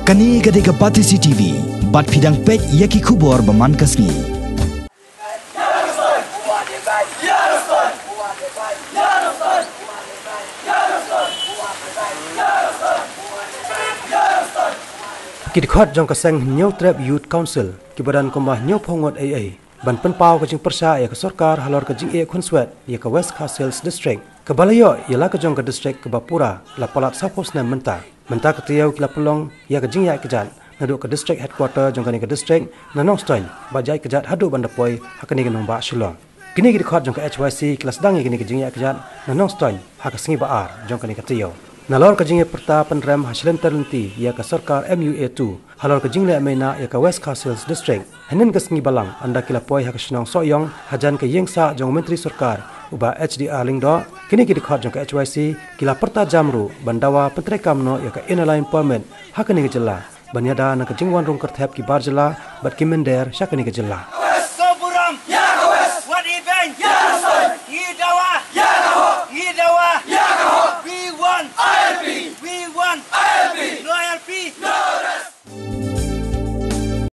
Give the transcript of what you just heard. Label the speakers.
Speaker 1: Kani gade ke Pati CCTV, bat pidang pek yaki kubor baman kasni.
Speaker 2: Kidikhat jong kaseng New Trap Youth Council kibadan kumbah New Pongot AA ban penpau ke jing persa ya ke sarkar halor ke jing e khonswet ya ke West Castles District ke balayo ialah ke jong ke district ke Bapura la palat sapos na menta ke tiau kila pelong ya ke jing ya kejat naduk ke district headquarter jong ke district na Nongstoin bajai kejat hadu bandapoi hakani ke nombak Shillong kini kidikhat jong ke HYC kelas dang ya kini ke jing ya kejat na Nongstoin hak singi baar jong ke tiau nalor ke jinge perta penrem hasilan terlenti ya ke sarkar MUA2 halor ke jingle mena ya ke West Castles District hanin ke singi balang anda kila poi hak sinong soyong hajan ke yengsa jong menteri sarkar uba HDR lingdo kini kidikhat jong ke HYC kila perta jamru bandawa pentrekam no ya ke inline permit hakani ke jela banyada na ke jingwan rong kerthep ki barjela bat kimender syakani ke jela